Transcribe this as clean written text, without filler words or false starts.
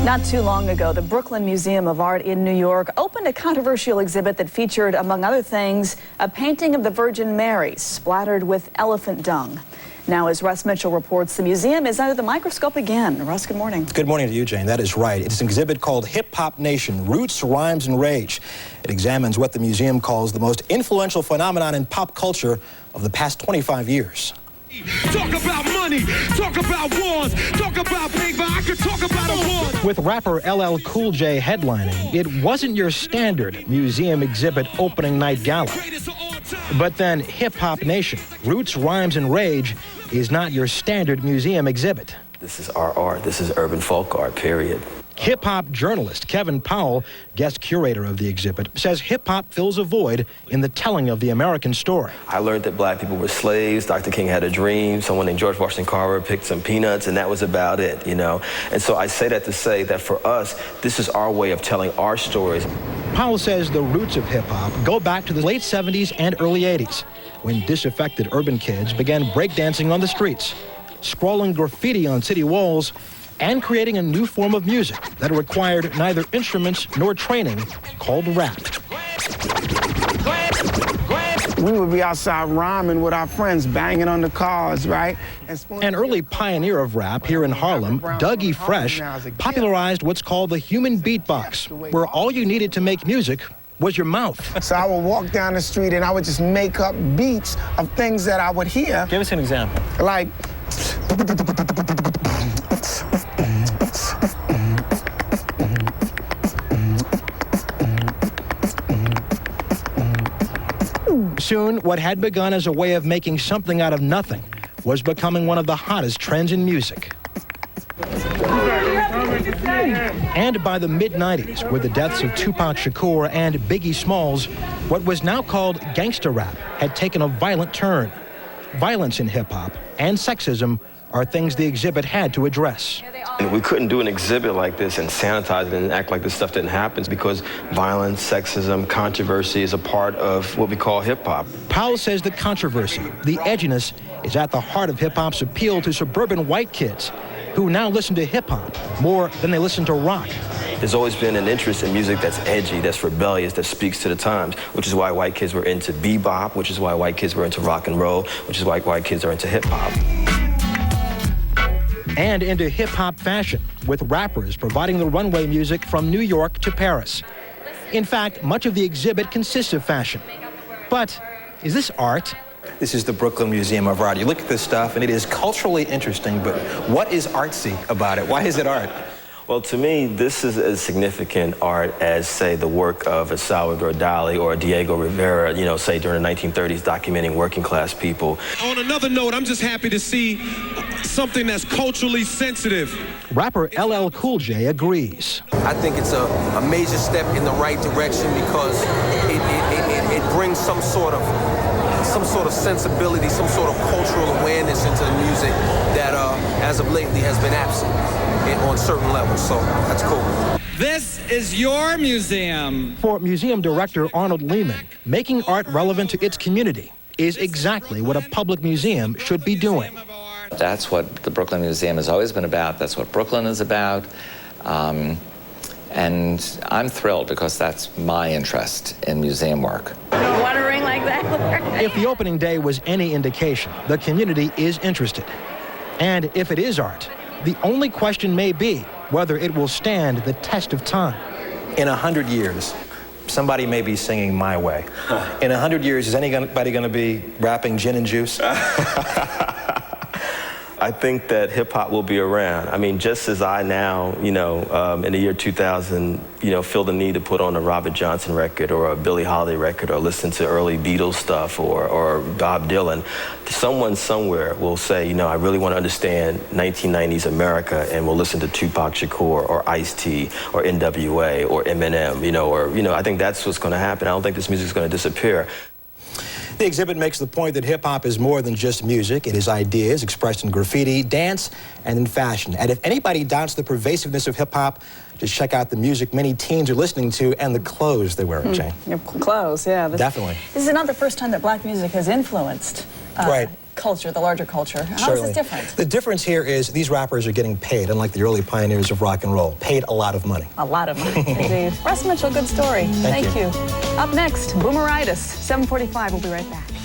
Not too long ago, the Brooklyn Museum of Art in New York opened a controversial exhibit that featured, among other things, a painting of the Virgin Mary splattered with elephant dung. Now, as Russ Mitchell reports, the museum is under the microscope again. Russ, good morning. Good morning to you, Jane. That is right. It's an exhibit called Hip Hop Nation, Roots, Rhymes, and Rage. It examines what the museum calls the most influential phenomenon in pop culture of the past 25 years. Talk about money, talk about wars, talk about paper, I could talk about awards. With rapper LL Cool J headlining, it wasn't your standard museum exhibit opening night gala. But then Hip Hop Nation, Roots, Rhymes, and Rage is not your standard museum exhibit. This is our art. This is urban folk art, period. Hip-hop journalist Kevin Powell, guest curator of the exhibit, says hip-hop fills a void in the telling of the American story. I learned that black people were slaves. Dr. King had a dream. Someone named George Washington Carver picked some peanuts, and that was about it, you know. And so I say that to say that for us, this is our way of telling our stories. Powell says the roots of hip-hop go back to the late 70s and early 80s, when disaffected urban kids began breakdancing on the streets, scrawling graffiti on city walls, and creating a new form of music that required neither instruments nor training, called rap. We would be outside rhyming with our friends, banging on the cars, right? An early pioneer of rap here in Harlem, Dougie Fresh, popularized what's called the human beatbox, where all you needed to make music was your mouth. So I would walk down the street and I would just make up beats of things that I would hear. Give us an example. Like... Soon, what had begun as a way of making something out of nothing was becoming one of the hottest trends in music. And by the mid-90s, with the deaths of Tupac Shakur and Biggie Smalls, what was now called gangster rap had taken a violent turn. Violence in hip-hop and sexism are things the exhibit had to address. And we couldn't do an exhibit like this and sanitize it and act like this stuff didn't happen because violence, sexism, controversy is a part of what we call hip-hop. Powell says the controversy, the edginess, is at the heart of hip-hop's appeal to suburban white kids who now listen to hip-hop more than they listen to rock. There's always been an interest in music that's edgy, that's rebellious, that speaks to the times, which is why white kids were into bebop, which is why white kids were into rock and roll, which is why white kids are into hip-hop. And into hip-hop fashion, with rappers providing the runway music from New York to Paris. In fact, much of the exhibit consists of fashion. But is this art? This is the Brooklyn Museum of Art. You look at this stuff, and it is culturally interesting, but what is artsy about it? Why is it art? Well, to me, this is as significant art as, say, the work of a Salvador Dali or a Diego Rivera, you know, say, during the 1930s, documenting working-class people. On another note, I'm just happy to see something that's culturally sensitive. Rapper LL Cool J agrees. I think it's a major step in the right direction because it brings some sort of sensibility, some sort of cultural awareness into the music that, as of lately, has been absent on certain levels, so that's cool. This is your museum. For museum director ARNOLD, making art relevant to its community is exactly what a public museum should be doing. That's what the Brooklyn Museum has always been about. That's what Brooklyn is about. And I'm thrilled because that's my interest in museum work. Want a ring like that? If the opening day was any indication, the community is interested. And if it is art, the only question may be whether it will stand the test of time. In 100 years, somebody may be singing My Way. In 100 years, is anybody going to be rapping Gin and Juice? I think that hip-hop will be around. I mean, just as I now, you know, in the year 2000, you know, feel the need to put on a Robert Johnson record or a Billie Holiday record or listen to early Beatles stuff or Bob Dylan, someone somewhere will say, you know, I really want to understand 1990s America and will listen to Tupac Shakur or Ice-T or NWA or Eminem, you know, I think that's what's going to happen. I don't think this music's going to disappear. The exhibit makes the point that hip-hop is more than just music. It is ideas expressed in graffiti, dance, and in fashion. And if anybody doubts the pervasiveness of hip-hop, just check out the music many teens are listening to and the clothes they're wearing, Jane. Your clothes, yeah. Definitely. This is not the first time that black music has influenced culture, the larger culture. How is Certainly. this different? The difference here is these rappers are getting paid, unlike the early pioneers of rock and roll, paid a lot of money. A lot of money, indeed. Russ Mitchell, good story. Thank you. Up next, Boomeritis, 7:45. We'll be right back.